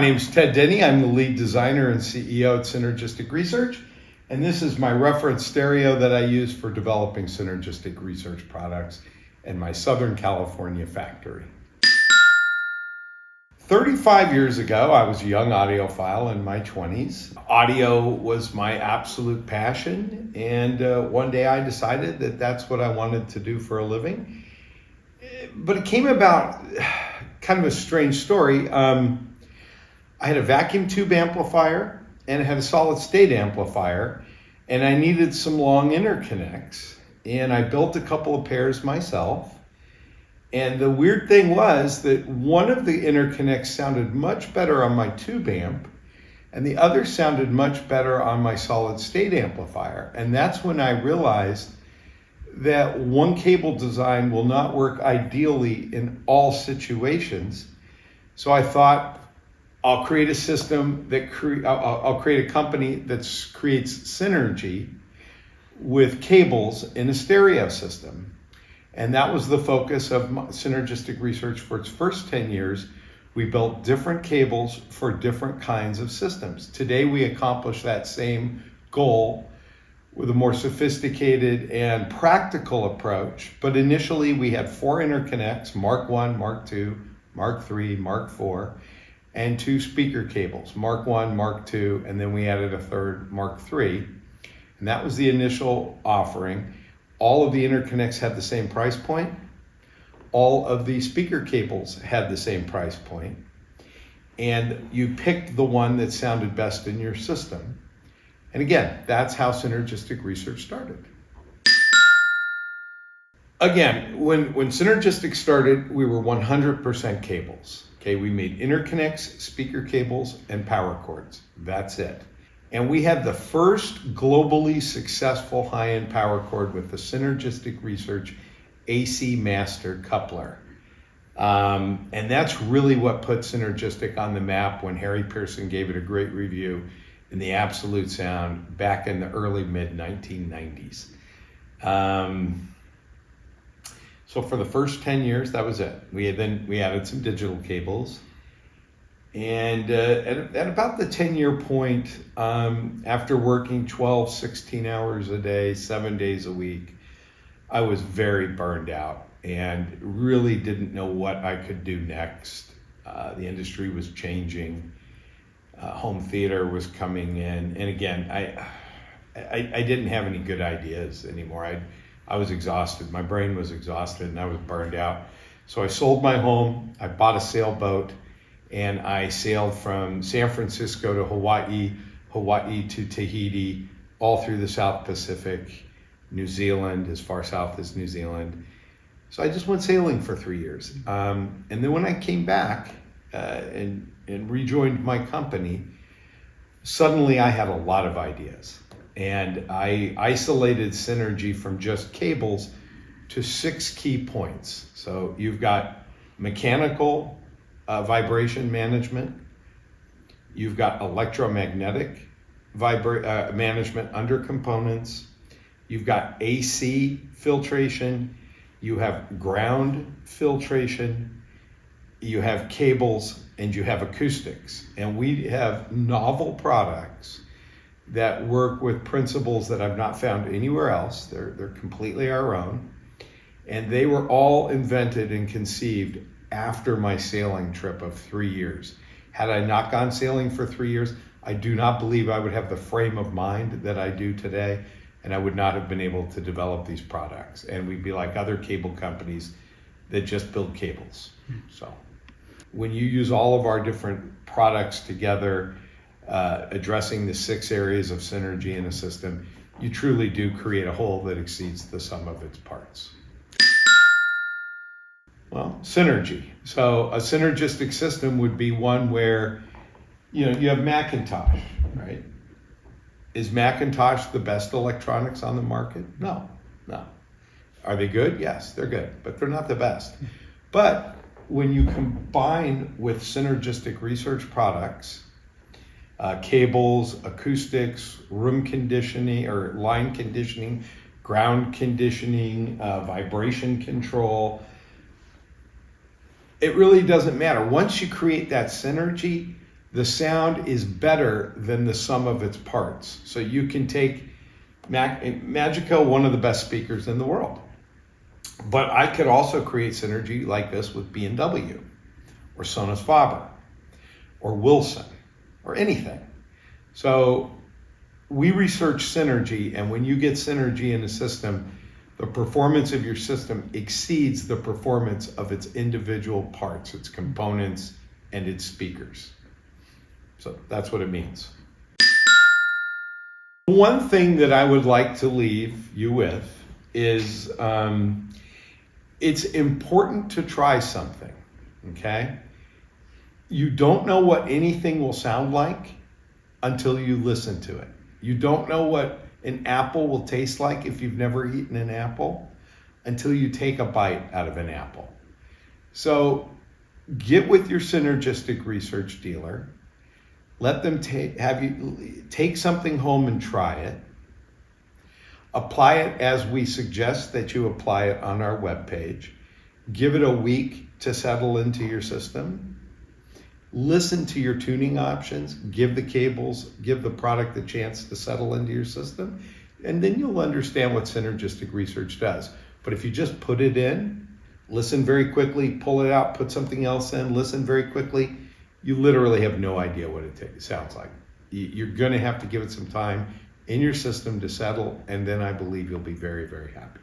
name's Ted Denny. I'm the lead designer and CEO at Synergistic Research, and this is my reference stereo that I use for developing synergistic research products in my Southern California factory. 35 years ago, I was a young audiophile in my 20s. Audio was my absolute passion, and one day I decided that that's what I wanted to do for a living. But it came about kind of a strange story. I had a vacuum tube amplifier and I had a solid state amplifier, and I needed some long interconnects, and I built a couple of pairs myself. And the weird thing was that one of the interconnects sounded much better on my tube amp and the other sounded much better on my solid state amplifier. And that's when I realized that one cable design will not work ideally in all situations. So I thought, I'll create a system that I'll create a company that creates synergy with cables in a stereo system. And that was the focus of Synergistic Research for its first 10 years. We built different cables for different kinds of systems. Today we accomplish that same goal with a more sophisticated and practical approach. But initially we had 4 interconnects, Mark 1, Mark 2, Mark 3, Mark 4, and 2 speaker cables, Mark 1, Mark 2, and then we added a third, Mark 3. And that was the initial offering. All of the interconnects had the same price point. All of the speaker cables had the same price point. And you picked the one that sounded best in your system. And again, that's how Synergistic Research started. Again, when Synergistic started, we were 100% cables. Okay, we made interconnects, speaker cables, and power cords. That's it. And we had the first globally successful high-end power cord with the Synergistic Research AC Master coupler. And that's really what put Synergistic on the map when Harry Pearson gave it a great review in the Absolute Sound back in the early mid-1990s. So for the first 10 years, that was it. We added some digital cables. And at about the 10-year point, after working 12, 16 hours a day, 7 days a week, I was very burned out and really didn't know what I could do next. The industry was changing. Home theater was coming in. And again, I didn't have any good ideas anymore. I was exhausted. My brain was exhausted and I was burned out. So I sold my home. I bought a sailboat. And I sailed from San Francisco to Hawaii, Hawaii to Tahiti, all through the South Pacific, New Zealand, as far south as New Zealand. So I just went sailing for 3 years. And then when I came back and rejoined my company, suddenly I had a lot of ideas. And I isolated Synergy from just cables to 6 key points. So you've got mechanical vibration management, you've got electromagnetic management under components, you've got AC filtration, you have ground filtration, you have cables, and you have acoustics. And we have novel products that work with principles that I've not found anywhere else. They're completely our own. And they were all invented and conceived after my sailing trip of 3 years. Had I not gone sailing for 3 years, I do not believe I would have the frame of mind that I do today, and I would not have been able to develop these products. And we'd be like other cable companies that just build cables. So when you use all of our different products together, addressing the 6 areas of synergy in a system, you truly do create a whole that exceeds the sum of its parts. Well, synergy. So a synergistic system would be one where, you have Macintosh, right? Is Macintosh the best electronics on the market? No. Are they good? Yes, they're good, but they're not the best. But when you combine with Synergistic Research products, cables, acoustics, room conditioning or line conditioning, ground conditioning, vibration control, it really doesn't matter. Once you create that synergy, the sound is better than the sum of its parts. So you can take Magico, one of the best speakers in the world. But I could also create synergy like this with B&W or Sonus Faber or Wilson or anything. So we research synergy, and when you get synergy in a system, the performance of your system exceeds the performance of its individual parts, its components, and its speakers. So that's what it means. One thing that I would like to leave you with is it's important to try something, okay? You don't know what anything will sound like until you listen to it. You don't know what an apple will taste like if you've never eaten an apple until you take a bite out of an apple. So get with your synergistic research dealer. Let them have you take something home and try it. Apply it as we suggest that you apply it on our webpage. Give it a week to settle into your system. Listen to your tuning options, give the cables, give the product a chance to settle into your system, and then you'll understand what synergistic research does. But if you just put it in, listen very quickly, pull it out, put something else in, listen very quickly, you literally have no idea what it sounds like. You're going to have to give it some time in your system to settle, and then I believe you'll be very, very happy.